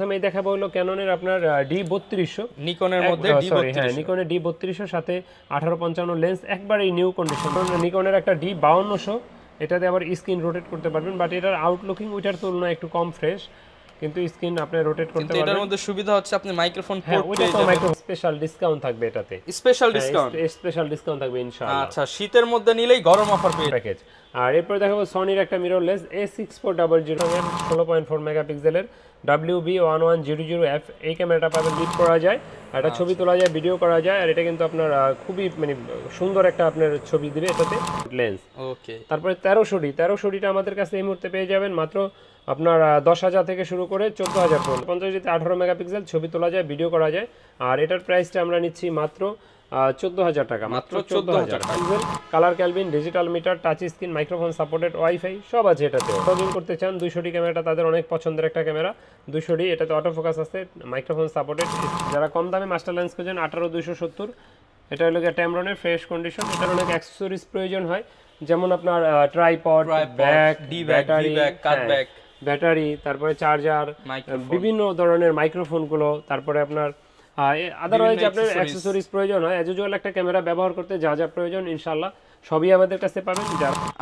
প্রথমেই দেখাবো হলো ক্যাননের আপনার D3200 নিকনের মধ্যে হ্যাঁ নিকনের D3200 সাথে 1855 লেন্স একবারেই নিউ কন্ডিশন। নিকনের একটা D5200 এটাতে আবার স্ক্রিন রোটেট করতে পারবেন, বাট এটার আউটলুকিং ওইটার তুলনায় একটু কম ফ্রেশ, কিন্তু স্ক্রিন আপনি রোটেট করতে পারবেন। এটার মধ্যে সুবিধা হচ্ছে আপনি মাইক্রোফোন হ্যাঁ, পোর্ট ওইটা তো মাইক্রো স্পেশাল ডিসকাউন্ট থাকবে এটাতে, স্পেশাল ডিসকাউন্ট স্পেশাল থাকবে ইনশাআল্লাহ। আচ্ছা, শীতের মধ্যে নিলেই গরম অফার পেয়ে প্যাকেজ। আর এরপর দেখাবো সনির একটা মিররলেস A6400 16.4 মেগাপিক্সেলের WB1100F। এই ক্যামেরাটা পাবেন, লিড করা যায়, একটা ছবি তোলা যায়, ভিডিও করা যায়, আর এটা কিন্তু আপনার খুবই মানে সুন্দর একটা আপনার ছবি দিবে এটাতে লেন্স। ওকে, তারপরে 1300টা আমাদের কাছে এই মুহূর্তে পেয়ে যাবেন মাত্র আপনার 10,000 থেকে শুরু করে 14,000 পর্যন্ত। 50 18 মেগাপিক্সেল ছবি তোলা যায়, ভিডিও করা যায়, আর এটার প্রাইসটা আমরা নিচ্ছি মাত্র 14,000 টাকা। মাত্র 14,000 টাকা। Colour Kelvin, digital meter, touch screen, microphone supported, wifi সব আছে এটাতে। ব্লগিং করতে চান 200D ক্যামেরাটা তাদের অনেক পছন্দের একটা ক্যামেরা। 200D, এটাতে অটো ফোকাস আছে, মাইক্রোফোন সাপোর্টেড। যারা কম দামে মাস্টার লেন্স খুঁজেন 18270, এটা হলো ট্যামরনের ফ্রেশ কন্ডিশন। এটার অনেক অ্যাক্সেসরিজ প্রয়োজন হয়, যেমন আপনার ট্রাইপড, ব্যাক, ব্যাটারি, তারপরে চার্জার, বিভিন্ন ধরনের মাইক্রোফোনগুলো, তারপরে আপনার আদারওয়াইজ আপনার অ্যাক্সেসরিজ প্রয়োজন হয়। অ্যাজ ইউজুয়াল একটা ক্যামেরা ব্যবহার করতে যা যা প্রয়োজন ইনশাআল্লাহ সবই আমাদের কাছে পাবেন।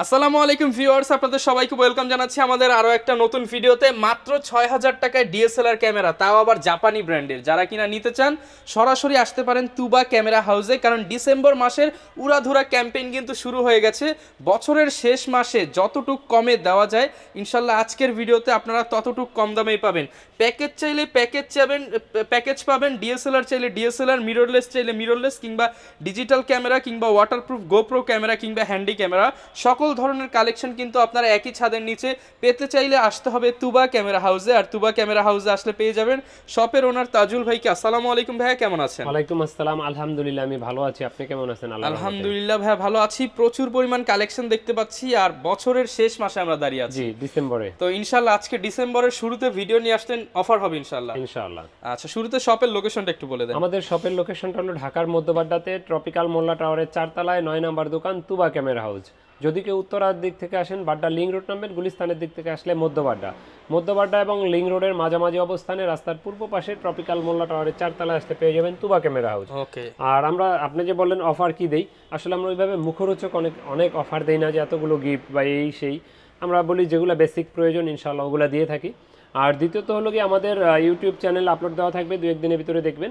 আসসালামু আলাইকুম ভিউয়ার্স, আপনাদের সবাইকে ওয়েলকাম জানাচ্ছি আমাদের আরো একটা নতুন ভিডিওতে। মাত্র 6,000 টাকায় ডিএসএলআর ক্যামেরা, তাও আবার জাপানি ব্র্যান্ডের। যারা কিনা নিতে চান সরাসরি আসতে পারেন তুবা ক্যামেরা হাউসে, কারণ ডিসেম্বর মাসের উড়াধুরা ক্যাম্পেইন কিন্তু শুরু হয়ে গেছে। বছরের শেষ মাসে যতটুক কমে দেওয়া যায় ইনশাল্লাহ আজকের ভিডিওতে আপনারা ততটুক কম দামেই পাবেন। প্যাকেজ চাইলে প্যাকেজ পাবেন, ডিএসএলআর চাইলে ডিএসএলআর, মিররলেস চাইলে মিররলেস, কিংবা ডিজিটাল ক্যামেরা, কিংবা ওয়াটারপ্রুফ গোপ্রো ক্যামেরা, কিংবা হ্যান্ডি ক্যামেরা, সকল ধরনের কালেকশন কিন্তু আপনারা একই ছাদের নিচে পেতে চাইলে আসতে হবে তুবা ক্যামেরা হাউসে। আর তুবা ক্যামেরা হাউসে আসলে পেয়ে যাবেন শপের ওনার তাজুল ভাইকে। আসসালামু আলাইকুম ভাইয়া, কেমন আছেন? ওয়ালাইকুম আসসালাম, আলহামদুলিল্লাহ আমি ভালো আছি, আপনি কেমন আছেন? আলহামদুলিল্লাহ ভাইয়া ভালো আছি, প্রচুর পরিমাণ কালেকশন দেখতে পাচ্ছি, আর বছরের শেষ মাসে আমরা দাঁড়িয়ে আছি। জি, ডিসেম্বরে। তো ইনশাআল্লাহ আজকে ডিসেম্বরের শুরুতে ভিডিও নিয়ে আসতেন, অফার হবে ইনশাআল্লাহ। আচ্ছা, শুরুতে শপের লোকেশনটা একটু বলে দেন। আমাদের শপের লোকেশনটা হলো ঢাকার মধ্যবাড্ডাতে ট্রপিক্যাল মোল্লা টাওয়ারের 4 তলায় 9 নম্বর দোকান তুবা ক্যামেরা হাউস। যদি কেউ উত্তরার দিক থেকে আসেন বাড্ডা লিং রোড নামবেন, গুলিস্তানের দিক থেকে আসলে মধ্যবাড্ডা এবং লিং রোডের মাঝামাঝি অবস্থানে রাস্তার পূর্ব পাশে ট্রপিক্যাল মোল্লা টাওয়ারের 4 তলায় আসতে পেয়ে যাবেন তুবা ক্যামেরা হাউস। ওকে। আর আমরা, আপনি যে বললেন অফার কি দেই, আসলে আমরা ওইভাবে মুখরোচক অনেক অফার দেই না যে এতগুলো গিফট বা এই সেই। আমরা বলি যেগুলো বেসিক প্রয়োজন ইনশাআল্লাহ ওগুলো দিয়ে থাকি। আর দ্বিতীয়ত হলো কি, আমাদের ইউটিউব চ্যানেল আপলোড দেওয়া থাকবে, 2-1 দিনের ভিতরে দেখবেন।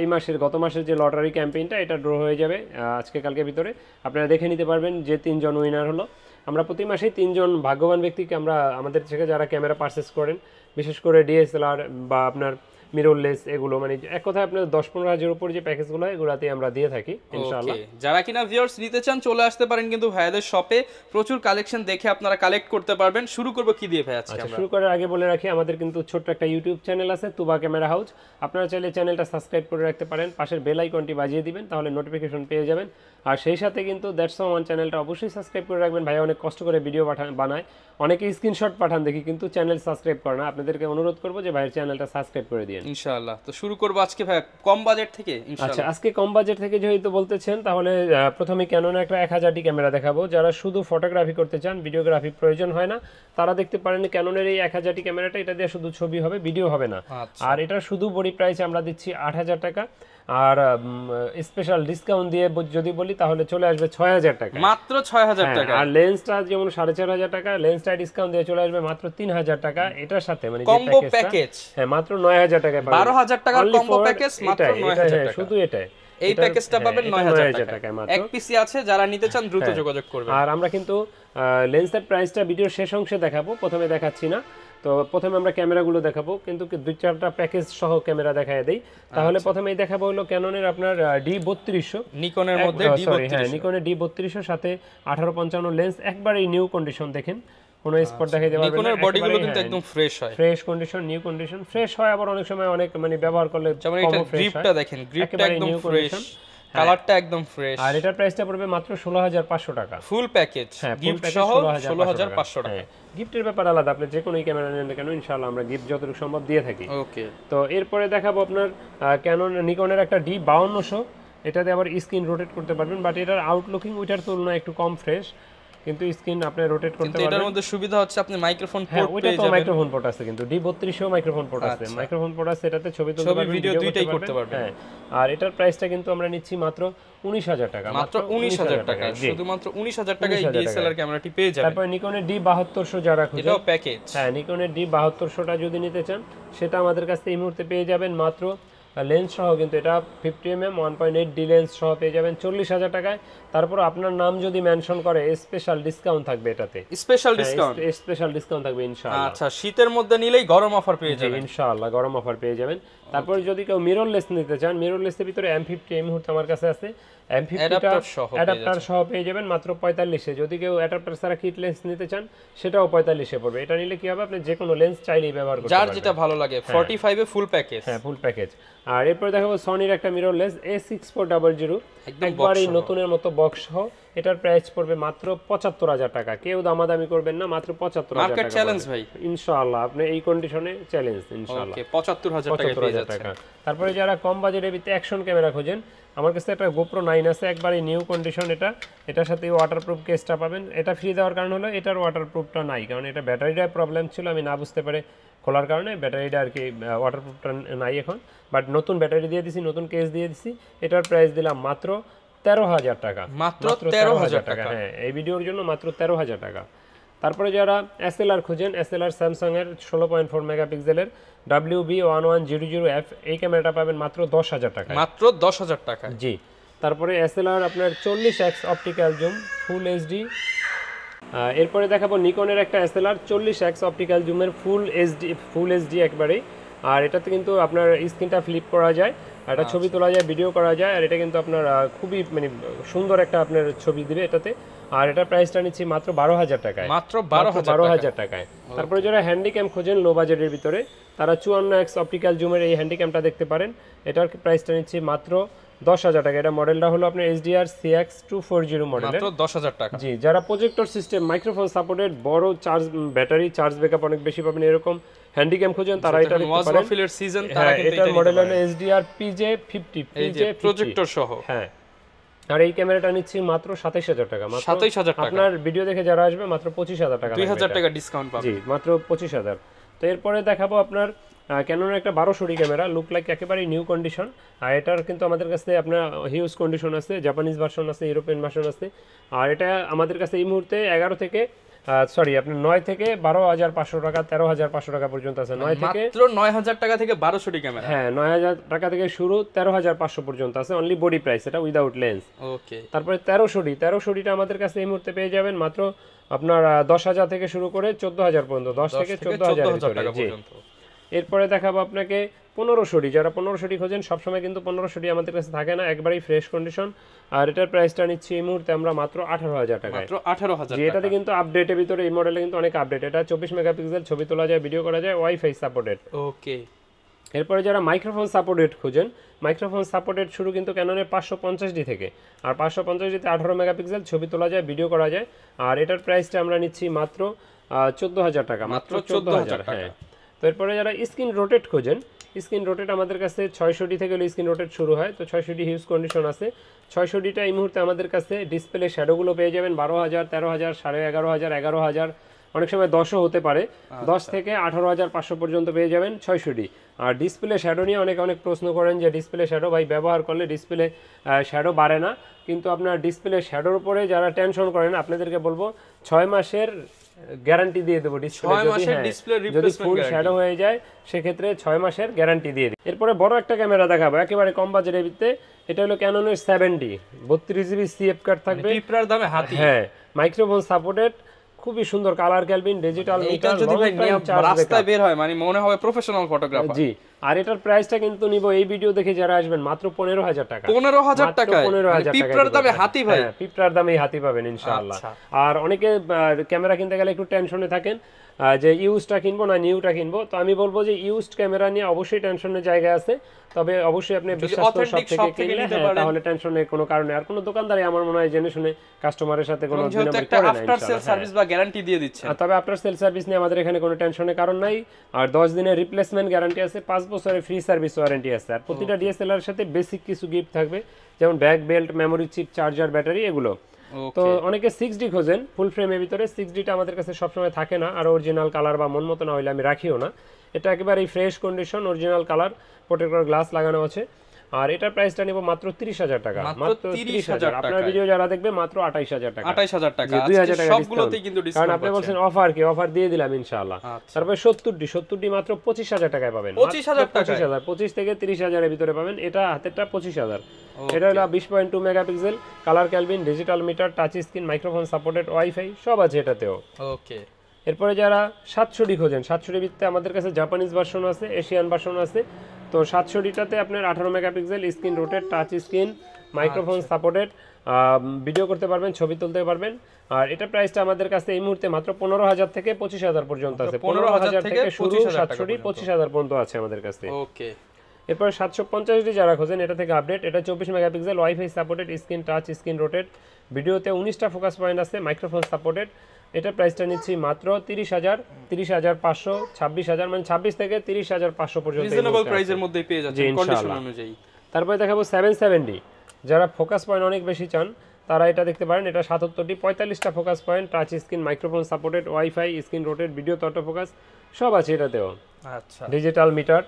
এই গত মাসের যে লটারি ক্যাম্পেইনটা, এটা ড্র হয়ে যাবে আজকে কালকের ভিতরে। আপনারা দেখে নিতে পারবেন যে 3 জন উইনার হলো। আমরা প্রতি মাসেই 3 জন ভাগ্যবান ব্যক্তিকে আমরা আমাদের থেকে যারা ক্যামেরা পারচেস করেন, বিশেষ করে ডিএসএলআর বা আপনার মিররলেস, এগুলো মানে এক কথায় আপনার 10-15 হাজারের উপর যে প্যাকেজগুলো হয় এগুলাতে আমরা দিয়ে থাকি ইনশাআল্লাহ। যারা কিনা ভিউয়ার্স নিতে চান চলে আসতে পারেন কিন্তু ভাইয়াদের শপে, প্রচুর কালেকশন দেখে আপনারা কালেক্ট করতে পারবেন। শুরু করব কি দিয়ে ভাই আজকে? শুরু করার আগে বলে রাখি, আমাদের কিন্তু ছোট্ট একটা ইউটিউব চ্যানেল আছে তুবা ক্যামেরা হাউস। আপনারা চাইলে চ্যানেলটা সাবস্ক্রাইব করে রাখতে পারেন, পাশের বেল আইকনটি বাজিয়ে দিবেন, তাহলে নোটিফিকেশন পেয়ে যাবেন। আর সেই সাথে কিন্তু দ্যাটস ওয়ান চ্যানেলটা অবশ্যই সাবস্ক্রাইব করে রাখবেন। ভাইয়া অনেক কষ্ট করে ভিডিও বানায়, অনেকে স্ক্রিনশট পাঠান দেখি, কিন্তু চ্যানেল সাবস্ক্রাইব করে না। আপনাদেরকে অনুরোধ করবো যে ভাইয়ের চ্যানেলটা সাবস্ক্রাইব করে দিন ইনশাআল্লাহ। তো শুরু করব আজকে ভাই কম বাজেট থেকে ইনশাআল্লাহ। আচ্ছা, আজকে কম বাজেট থেকে যেহেতু বলতেছেন, তাহলে প্রথমে ক্যাননের একটা 1000D ক্যামেরা দেখাবো। যারা শুধু ফটোগ্রাফি করতে চান, ভিডিওগ্রাফি প্রয়োজন হয় না, তারা দেখতে পারেন ক্যাননের এই 1000D ক্যামেরাটা। এটা দিয়ে শুধু ছবি হবে, ভিডিও হবে না। আর এটা শুধু বডি প্রাইসে আমরা দিচ্ছি 8,000 টাকা। আর স্পেশাল ডিসকাউন্ট দিয়ে যদি বলি তাহলে চলে আসবে 6,000 টাকা, মাত্র 6,000 টাকা। আর লেন্সটা যেমন 4,500 টাকা, লেন্সটা ডিসকাউন্ট দিয়ে চলে আসবে মাত্র 3,000 টাকা। এটার সাথে মানে কম্বো প্যাকেজ, হ্যাঁ মাত্র 9,000 টাকায় পাবেন। 12,000 টাকার কম্বো প্যাকেজ মাত্র 9,000 টাকা। শুধু এটাই, এই প্যাকেজটা পাবেন 9,000 টাকায় মাত্র। এক পিসি আছে, যারা নিতে চান দ্রুত যোগাযোগ করবেন। আর আমরা কিন্তু লেন্সের প্রাইসটা ভিডিওর শেষ অংশে দেখাবো, প্রথমে দেখাচ্ছি না। তো প্রথমে আমরা ক্যামেরাগুলো দেখাবো, কিন্তু 2-4টা প্যাকেজ সহ ক্যামেরা দেখায় দেই। তাহলে প্রথমেই দেখাবো হলো ক্যাননের আপনার D3200, নিকনের মধ্যে নিকনের D3200 সাথে 1855 লেন্স একবারেই নিউ কন্ডিশন। দেখেন কোনো স্পট দেখাই দেওয়া, নিকনের বডিগুলো কিন্তু একদম ফ্রেশ হয়, fresh condition, new condition, fresh হয়। আবার অনেক সময় অনেক মানে ব্যবহার করলে যেমন এটা গ্রিপটা দেখেন, গ্রিপটা একদম ফ্রেশ, কালারটা একদম ফ্রেশ। আর এটার প্রাইসটা পড়বে মাত্র 16,500 টাকা ফুল প্যাকেজ, গিফট সহ 16,500 টাকা। গিফটের ব্যাপার আলাদা, আপনি যে কোনো ক্যামেরা নেন না কেন ইনশাআল্লাহ আমরা গিফট যতটুকু সম্ভব দিয়ে থাকি। ওকে। তো এরপরে দেখাবো আপনার নিকনের একটা D5200। এটাতে আবার স্ক্রিন রোটেট করতে পারবেন, বাট এটার আউটলুকিং ওইটার তুলনায় একটু কম ফ্রেশ, কিন্তু স্ক্রিন আপনি রোটেট করতে কিন্তু পারবেন। এটার মধ্যে সুবিধা হচ্ছে আপনি মাইক্রোফোন হ্যাঁ, পোর্ট ওইটা পেয়ে তো যাবেন। মাইক্রোফোন পোর্ট আছে, কিন্তু D32 এও মাইক্রোফোন পোর্ট আছে, মাইক্রোফোন পোর্ট আছে, এটাতে ছবি তুলতে পারবেন, ভিডিও দুইটাই করতে পারবেন। হ্যাঁ, আর এটার প্রাইসটা কিন্তু আমরা নিচ্ছি মাত্র 19,000 টাকা, মাত্র 19,000 টাকা, শুধুমাত্র 19,000 টাকায় 19,000 ডিএসএলআর ক্যামেরাটি পেয়ে যাবেন। তারপর নিকনের D7200 যারা খুঁজেন, এটাও প্যাকেজ। হ্যাঁ, নিকনের D7200টা যদি নিতে চান সেটা আমাদের কাছে এই মুহূর্তে পেয়ে যাবেন মাত্র লেন্স সহ, কিন্তু এটা 50mm 1.8D লেন্স সহ পেয়ে যাবেন 40,000 টাকায়। তারপর আপনার নাম যদি মেনশন করে স্পেশাল ডিসকাউন্ট থাকবে, এটাতে স্পেশাল ডিসকাউন্ট, স্পেশাল ডিসকাউন্ট থাকবে ইনশাআল্লাহ। আচ্ছা, শীতের মধ্যে নিলেই গরম অফার পেয়ে যাবেন ইনশাআল্লাহ, গরম অফার পেয়ে যাবেন। তারপর যদি কেউ মিররলেস নিতে চান, মিররলেসের ভিতরে M50 এই মুহূর্তে আমার কাছে আছে, M50টা অ্যাডাপ্টার সহ পেয়ে যাবেন মাত্র 45-এ। যদি কেউ অ্যাডাপ্টার ছাড়া কিট লেন্স নিতে চান সেটাও 45-এ পড়বে। এটা নিলে কি হবে, আপনি যে কোনো লেন্স চাইলেই ব্যবহার করতে যার পারবেন, যেটা ভালো লাগে। 45-এ ফুল প্যাকেজ। হ্যাঁ, ফুল প্যাকেজ। আর এরপর দেখাবো সনির একটা মিররলেস A6400, একবারই নতুনের মতো বক্স সহ। এটার প্রাইস পড়বে মাত্র 75,000 টাকা। কেউ দামাদামি করবেন না, মাত্র 75,000 মার্কেট টাকা চ্যালেঞ্জ ভাই, ইনশাআল্লাহ। আপনি এই কন্ডিশনে চ্যালেঞ্জ ইনশাআল্লাহ। ওকে, 75,000 টাকা পেয়ে যাচ্ছেন। তারপরে যারা কম বাজেটের ভিতরে অ্যাকশন ক্যামেরা খোঁজেন, আমার কাছে একটা GoPro 9 আছে, একবারই নিউ কন্ডিশন। এটার সাথে ওয়াটারপ্রুফ কেসটা পাবেন। এটা ফ্রি দেওয়ার কারণ হলো এটার ওয়াটারপ্রুফটা নাই, কারণ এটা ব্যাটারিটার প্রবলেম ছিল, আমি না বুঝতে পারে খোলার কারণে ব্যাটারিটা আর কি ওয়াটারপ্রুফটা নাই এখন। বাট নতুন ব্যাটারি দিয়ে দিছি, নতুন কেস দিয়ে দিছি। এটার প্রাইস দিলাম মাত্র 13,000 টাকা, মাত্র 13,000 টাকা। হ্যাঁ, এই ভিডিওর জন্য মাত্র 13,000 টাকা। তারপরে যারা SLR খোঁজেন, SLR স্যামসাং এর 16.4 মেগাপিক্সেলের WB1100F, এই ক্যামেরাটা পাবেন মাত্র 10,000 টাকা, মাত্র 10,000 টাকা। জি। তারপরে SLR আপনার 40x অপটিক্যাল জুম ফুল HD। এরপরে দেখাবো নিকনের একটা SLR 40x অপটিক্যাল জুমের ফুল HD একবারে। আর এটাতে কিন্তু আপনার স্ক্রিনটা ফ্লিপ করা যায়, একটা ছবি তোলা যায়, ভিডিও করা যায়। আর এটা কিন্তু আপনার খুবই মানে সুন্দর একটা আপনার ছবি দিবে এটাতে। আর এটার প্রাইসটা নিচ্ছি মাত্র 12,000 টাকায়, মাত্র 12,000 টাকায়। তারপরে যারা হ্যান্ডিক্যাম খোঁজেন লো বাজেটের ভিতরে, তারা 54x অপটিক্যাল জুমের এই হ্যান্ডিক্যামটা দেখতে পারেন। এটার প্রাইসটা নিচ্ছি মাত্র 10,000 টাকা। এটা মডেলটা হলো আপনার HDR CX240 মডেলের, মাত্র 10,000 টাকা। জি। যারা প্রজেক্টর সিস্টেম, মাইক্রোফোন সাপোর্টেড, বড় ব্যাটারি চার্জ ব্যাকআপ অনেক বেশি পাবেন এরকম হ্যান্ডিক্যাম খোঁজেন, তারা এটা নিতে পারেন। সিজন তারা কিন্তু এটার মডেল হলো HDR PJ50, প্রজেক্টর সহ। হ্যাঁ। আর এই ক্যামেরাটা নিচ্ছি মাত্র 27,000 টাকা, 27,000 টাকা। আপনার ভিডিও দেখে যারা আসবে মাত্র 25,000 টাকা, 2,000 টাকা ডিসকাউন্ট পাবেন, জি, মাত্র 25,000। তো এরপরে দেখাবো আপনার ক্যাননের একটা 1200 ক্যামেরা, লুক লাইক একেবারে নিউ কন্ডিশন। আর এটার কিন্তু আমাদের কাছে আপনার হিউজ কন্ডিশন আছে, জাপানিজ ভার্সন আছে, ইউরোপিয়ান ভার্সন আছে। আর এটা আমাদের কাছে এই মুহূর্তে 9 থেকে 12,500 টাকা, 13,500 টাকা পর্যন্ত আছে। 9 থেকে মাত্র 9,000 টাকা থেকে 1200 ক্যামেরা, হ্যাঁ, 9,000 টাকা থেকে শুরু, 13,500 পর্যন্ত আছে অনলি বডি প্রাইস, এটা উইদাউট লেন্স। ওকে। তারপরে 1300টা আমাদের কাছে এই মুহূর্তে পেয়ে যাবেন মাত্র আপনার 10,000 থেকে শুরু করে 14,000 পর্যন্ত, 10 থেকে 14,000 টাকা জি। পর্যন্ত। এরপরে দেখাবো আপনাকে 1500, যারা 1500 খোঁজেন, সবসময় কিন্তু 1500 আমাদের কাছে থাকে না, একবারেই ফ্রেশ কন্ডিশন। আর এটার প্রাইসটা নিচ্ছি এই মুহূর্তে আমরা মাত্র 18,000 টাকায়, মাত্র 18,000 জি। এটাতে কিন্তু আপডেটের ভিতরে এই মডেলে কিন্তু অনেক আপডেট। এটা 24 মেগাপিক্সেল, ছবি তোলা যায়, ভিডিও করা যায়, ওয়াইফাই সাপোর্টেড। ওকে। এরপরে যারা মাইক্রোফোন সাপোর্টেড খোঁজেন, মাইক্রোফোন সাপোর্টেড শুরু কিন্তু ক্যাননের 550D থেকে। আর 550Dতে 18 মেগাপিক্সেল, ছবি তোলা যায়, ভিডিও করা যায়। আর এটার প্রাইসটা আমরা নিচ্ছি মাত্র 14,000 টাকা, মাত্র 14,000 টাকা। তো এরপরে যারা স্ক্রিন রোটেট খোঁজেন, স্ক্রিন রোটেট আমাদের কাছে 600D থেকে স্ক্রিন রোটেট শুরু হয়। তো 600D হিউজ কন্ডিশন আছে। 600Dটা এই মুহূর্তে আমাদের কাছে ডিসপ্লে শ্যাডোগুলো পেয়ে যাবেন 12,000, 13,000, 11,500, 11,000, অনেক সময় 10ও হতে পারে। 10 থেকে 18,500 পর্যন্ত পেয়ে যাবেন 600D। আর ডিসপ্লে শ্যাডো নিয়ে অনেক প্রশ্ন করেন যে ডিসপ্লে শ্যাডো ভাই ব্যবহার করলে ডিসপ্লে শ্যাডো বাড়ে না, কিন্তু আপনার ডিসপ্লে শ্যাডোর উপরে যারা টেনশন করেন, আপনাদেরকে বলবো 6 মাসের গ্যারান্টি দিয়ে দেবো ডিসপ্লে, যদি ফুল শ্যাডো হয়ে যায় সেক্ষেত্রে 6 মাসের গ্যারান্টি দিয়ে দিই। এরপরে বড় একটা ক্যামেরা দেখাবো একেবারে কম বাজেটের ভিতরে। এটা হলো ক্যাননের 7D, 32GB CF কার্ড থাকবে, পিঁপড়ার দামে হাতি। হ্যাঁ, মাইক্রোফোন সাপোর্টেড, খুবই সুন্দর কালার ক্যালভিন, ডিজিটাল মিটার, যদি ভাই রাস্তায় বের হয় মানে মনে হবে প্রফেশনাল ফটোগ্রাফার, জি। আর এটার প্রাইসটা কিন্তু নিব এই ভিডিও দেখে যারা আসবেন মাত্র 15,000 টাকা, 15,000 টাকা, 15,000 টাকা, পিঁপড়ার দামে হাতি ভাই, পিঁপড়ার দামে হাতি পাবেন ইনশাআল্লাহ। আর অনেকে ক্যামেরা কিনতে গেলে একটু টেনশনে থাকেন যে ইউজটা কিনবো না নিউটা কিনবো। তো আমি বলবো যে ইউজড ক্যামেরা নিয়ে অবশ্যই টেনশনের জায়গা আছে, তবে অবশ্যই আপনি বিশ্বস্ত সব থেকে কিনলে তাহলে টেনশনের কোনো কারণে। আর কোনো দোকানদারই আমার মনে হয় জেনে শুনে কাস্টমারের সাথে কোনো দিনমজুরি করে না, আফটার সেল সার্ভিস বা গ্যারান্টি দিয়ে দিচ্ছে। তবে আফটার সেল সার্ভিস নিয়ে আমাদের এখানে কোনো টেনশনের কারণ নাই। আর 10 দিনের রিপ্লেসমেন্ট গ্যারান্টি আছে, 5 বছরের ফ্রি সার্ভিস ওয়ারেন্টি আছে। আর প্রতিটা ডিএসএলআর সাথে বেসিক কিছু গিফট থাকবে, যেমন back belt, memory chip, charger, battery, এগুলো। তো অনেকে 6D খোঁজেন ফুল ফ্রেমের ভিতরে, 6Dটা আমাদের কাছে সবসময় থাকে না, আর অরিজিনাল কালার বা মন মতো না হইলে আমি রাখিও না। এটা একেবারে fresh condition, original colour, protector glass লাগানো আছে। আর এটার প্রাইসটা নিব মাত্র 30,000 টাকা, মাত্র 30,000। আপনার ভিডিও যারা দেখবে মাত্র 28,000 টাকা, 28,000 টাকা, 2,000 টাকা সবগুলোতেই কিন্তু ডিসকাউন্ট। কারণ আপনি বলছেন অফার কি, অফার দিয়ে দিলাম ইনশাআল্লাহ। তারপরে 70D মাত্র 25,000 টাকায় পাবেন, 25,000 টাকা, 25 থেকে 30,000 এর ভিতরে পাবেন। এটা হাতেরটা 25,000। এটা হলো 20.2 megapixel, colour Kelvin, digital meter, touch screen, microphone supported, wifi সব আছে এটাতেও। ওকে। এরপরে যারা 700D খোঁজেন, 700D ভিত্তিতে আমাদের কাছে জাপানিজ ভার্সন আছে, এশিয়ান ভার্সন আছে। তো 700Dটাতে আপনার 18 megapixel, screen rotate, touch screen, microphone supported, video করতে পারবেন, ছবি তুলতে পারবেন। আর এটা প্রাইসটা আমাদের কাছে এই মুহূর্তে মাত্র 15,000 থেকে 25,000 পর্যন্ত আছে। 15,000 থেকে শুরু, 700D 25,000 পর্যন্ত আছে আমাদের কাছে। ওকে। এরপর 750D যারা খোঁজেন, এটা থেকে আপডেট, এটা 24 megapixel, wifi supported, screen touch, screen rotate, ভিডিওতে 19টা ফোকাস পয়েন্ট আছে, মাইক্রোফোন সাপোর্টেড। এটা প্রাইসটা নিচ্ছি মাত্র 30,000, 30,500, 26,000, মানে 26 থেকে 30,500 পর্যন্ত রিজনেবল প্রাইসের মধ্যেই পেয়ে যাচ্ছেন কন্ডিশন অনুযায়ী। তারপরে দেখাবো 770, যারা ফোকাস পয়েন্ট অনেক বেশি চান তারা এটা দেখতে পারেন। এটা 77D, 45টা focus point, touch screen, microphone supported, wifi, screen rotate, video auto focus সব আছে এটাতেও। আচ্ছা, ডিজিটাল মিটার।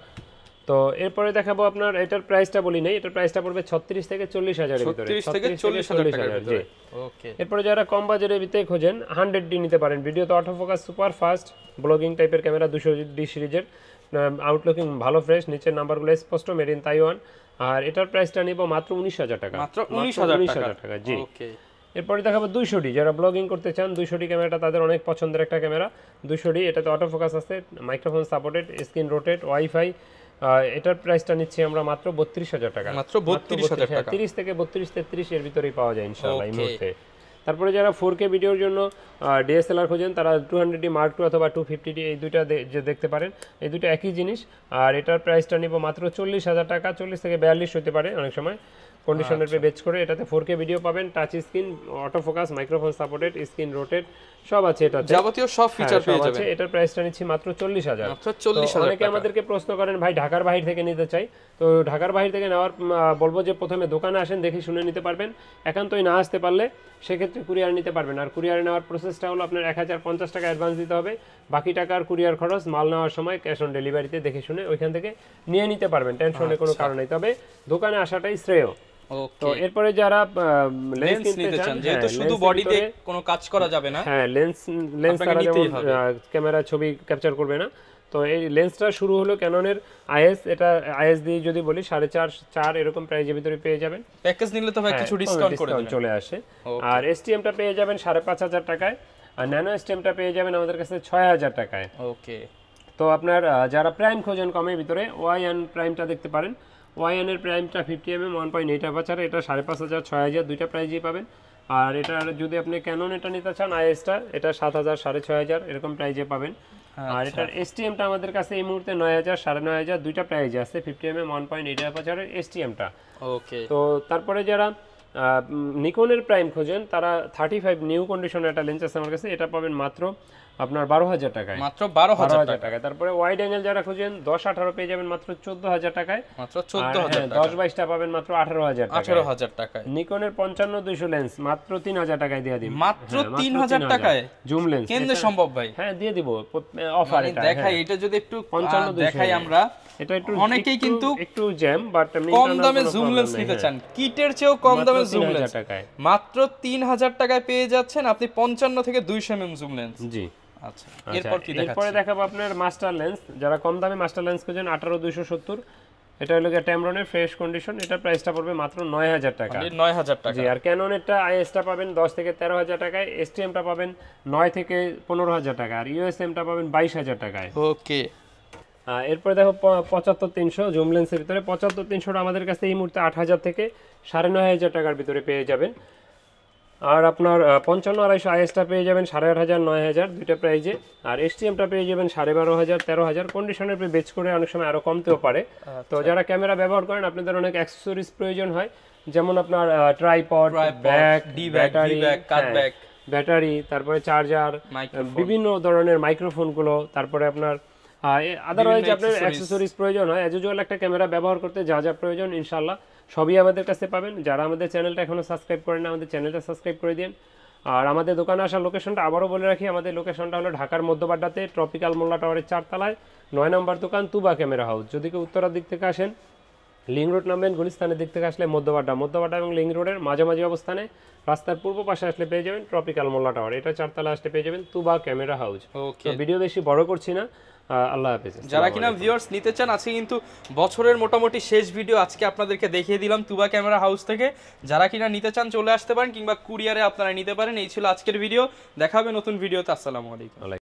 তো এরপরে দেখাবো আপনার এটার প্রাইসটা বলি নাই, এটার প্রাইসটা পড়বে 36 থেকে 40,000 এর ভিতরে, 36 থেকে 40,000 টাকার ভিতরে। ওকে। এরপরে যারা কম বাজেটের ভিতরে খোঁজেন 100D নিতে পারেন। ভিডিওতে auto focus super fast, blogging টাইপের ক্যামেরা, 200D সিরিজের, আউটলুকিং ভালো ফ্রেশ, নিচের নাম্বারগুলো স্পষ্ট, মেড ইন তাইওয়ান। আর এটার প্রাইসটা নিব মাত্র 19,000 টাকা, মাত্র 19,000 টাকা। জি। ওকে। এরপরে দেখাবো 200D, যারা ব্লগিং করতে চান 200D ক্যামেরাটা তাদের অনেক পছন্দের একটা ক্যামেরা। 200D, এটাতে অটো ফোকাস আছে, microphone supported, screen rotate, wifi. এটার প্রাইসটা নিচ্ছি আমরা মাত্র 32,000 টাকা, মাত্র 32,000 টাকা। 30 থেকে 32, 33 এর ভিতরেই পাওয়া যায় ইনশাআল্লাহ এই মুহূর্তে। তারপরে যারা 4K ভিডিওর জন্য DSLR খোঁজেন তারা 200D Mark II অথবা 250D এই দুইটা যে দেখতে পারেন, এই দুটো একই জিনিস। আর এটার প্রাইসটা নিব মাত্র 40,000 টাকা, 40 থেকে 42 হতে পারে অনেক সময়, কন্ডিশনের পে বেচ করে। এটাতে 4K ভিডিও পাবেন, touch screen, auto focus, microphone supported, screen rotate সব আছে এটাতে, যাবতীয় সব ফিচার পেয়ে যাবেন। এটার প্রাইসটা নিচ্ছি মাত্র 40,000। মাত্র 40,000 অনেকে আমাদেরকে প্রশ্ন করেন ভাই ঢাকার বাইরে থেকে নিতে চাই, তো ঢাকার বাইরে থেকে নেওয়ার বলবো যে প্রথমে দোকানে আসেন, দেখে শুনে নিতে পারবেন। একান্তই না আসতে পারলে সেক্ষেত্রে কুরিয়ার নিতে পারবেন। আর কুরিয়ারে নেওয়ার প্রসেসটা হলো আপনার 1050 টাকা অ্যাডভান্স দিতে হবে, বাকি টাকার কুরিয়ার খরচ মাল নেওয়ার সময় ক্যাশ অন ডেলিভারিতে দেখে শুনে ওইখান থেকে নিয়ে নিতে পারবেন, টেনশনের কোনো কারণ নেই। তবে দোকানে আসাটাই শ্রেয়। তো এরপরে যারা লেন্স নিতে চান, যেহেতু শুধু বডিতে কোনো কাজ করা যাবে না, হ্যাঁ লেন্স ছাড়া যেমন ক্যামেরা ছবি ক্যাপচার করবে না, তো এই লেন্সটা শুরু হলো ক্যাননের IS, এটা IS দিয়ে যদি বলি 4.5-4 এরকম প্রাইজের ভিতরে পেয়ে যাবেন। প্যাকেজ নিলে তো ভাই কিছু ডিসকাউন্ট করে দিবেন, চলে আসে। আর STM-টা পেয়ে যাবেন 5,500 টাকায়, আর ন্যানো STM-টা পেয়ে যাবেন আমাদের কাছে 6,000 টাকায়। ওকে। তো আপনার যারা প্রাইম খোঁজেন কমের ভিতরে, YN প্রাইমটা দেখতে পারেন। YN এর প্রাইমটা 50mm 1.8 অ্যাপারচার, এটা 5,500, 6,000 দুইটা প্রাইজেই পাবেন। আর এটা যদি আপনি ক্যানন এটা নিতে চান IS-টা, এটা 7,000, 6,500 এরকম প্রাইজে পাবেন। আর এটার STM-টা আমাদের কাছে এই মুহূর্তে 9,000, 9,500 দুইটা প্রাইজে আছে, 50mm 1.8 অ্যাপারচারের STM-টা। ওকে। তো তারপরে যারা নিকনের প্রাইম খোঁজেন তারা 35 নিউ কন্ডিশনের একটা লেন্স আছে আমার কাছে, এটা পাবেন মাত্র আপনার 12,000 টাকায়, মাত্র 12,000 টাকায়। তারপরে ওয়াইড অ্যাঙ্গেল যারা খুঁজেন 10-18 পেয়ে যাবেন মাত্র 14,000 টাকায়, মাত্র 14,000 টাকা। 10-22টা পাবেন মাত্র 18,000 টাকায়। 18,000 টাকায়। নিকনের 55-200 লেন্স মাত্র 3,000 টাকায় দিয়ে দিই, মাত্র 3,000 টাকায় জুম লেন্স। কেমনে সম্ভব ভাই? হ্যাঁ দিয়ে দিব, অফার এটা। দেখাই, এটা যদি একটু দেখাই আমরা, এটা একটু অনেকেই কিন্তু একটু জ্যাম, বাট কম দামে জুম লেন্স নিতে চান, কিটের চেয়েও কম দামে জুম লেন্স টাকায়, মাত্র 3,000 টাকায় পেয়ে যাচ্ছেন আপনি 55 থেকে 200 mm জুম লেন্স। জি। আচ্ছা, এরপর কি দেখাচ্ছি? এরপরে দেখাবো আপনার মাস্টার লেন্স, যারা কম দামে মাস্টার লেন্স খোঁজেন 18-270, এটা হলো ট্যামরনের ফ্রেশ কন্ডিশন, এটা প্রাইসটা পড়বে মাত্র 9,000 টাকা, 9,000 টাকা। জি। আর ক্যাননেরটা IS-টা পাবেন 10 থেকে 13,000 টাকায়, STM-টা পাবেন 9 থেকে 15,000 টাকা, আর USM-টা পাবেন 22,000 টাকায়। ওকে। এরপরে দেখো 75-300 জুম লেন্সের ভিতরে, 75-300 আমাদের কাছে এই মুহূর্তে 8,000 থেকে 9,500 টাকার ভিতরে পেয়ে যাবেন। আর আপনার 55-250 IS-টা পেয়ে যাবেন 8,500, 9,000 দুইটা প্রাইজে। আর STM-টা পেয়ে যাবেন 12,500, 13,000, কন্ডিশনের পে বেচ করে অনেক সময় আরো কমতেও পারে। তো যারা ক্যামেরা ব্যবহার করেন আপনাদের অনেক অ্যাক্সেসরিজ প্রয়োজন হয়, যেমন আপনার ট্রাইপড, ব্যাক, ব্যাটারি, তারপরে চার্জার, বিভিন্ন ধরনের মাইক্রোফোনগুলো, তারপরে আপনার আদারওয়াইজ আপনার অ্যাক্সেসরিজ প্রয়োজন হয়, অ্যাজ ইউজুয়াল একটা ক্যামেরা ব্যবহার করতে যা যা প্রয়োজন ইনশাআল্লাহ সবই আমাদের কাছে পাবেন। যারা আমাদের চ্যানেলটা এখনো সাবস্ক্রাইব করেন না, আমাদের চ্যানেলটা সাবস্ক্রাইব করে দিন। আর আমাদের দোকানে আসার লোকেশনটা আবারও বলে রাখি, আমাদের লোকেশনটা হলো ঢাকার মধ্যবাড্ডাতে ট্রপিক্যাল মোল্লা টাওয়ারের 4 তলায় 9 নম্বর দোকান তুবা ক্যামেরা হাউস। যদি কেউ উত্তরার দিক থেকে আসেন, লিং রোড নামবেন, গুলিস্তানের দিক থেকে আসলে মধ্যবাড্ডা এবং লিং রোডের মাঝামাঝি অবস্থানে রাস্তার পূর্ব পাশে আসলে পেয়ে যাবেন ট্রপিক্যাল মোল্লা টাওয়ার, এটা 4 তলায় আসলে পেয়ে যাবেন তুবা ক্যামেরা হাউস। ওকে, ভিডিও বেশি বড় করছি না, আল্লাহ হাফেজ। যারা কিনা ভিউয়ার্স নিতে চান, আজকে কিন্তু বছরের মোটামুটি শেষ ভিডিও আজকে আপনাদেরকে দেখিয়ে দিলাম তুবা ক্যামেরা হাউস থেকে। যারা কিনা নিতে চান চলে আসতে পারেন, কিংবা কুরিয়ারে আপনারা নিতে পারেন। এই ছিল আজকের ভিডিও, দেখা হবে নতুন ভিডিওতে। আসসালামু আলাইকুম।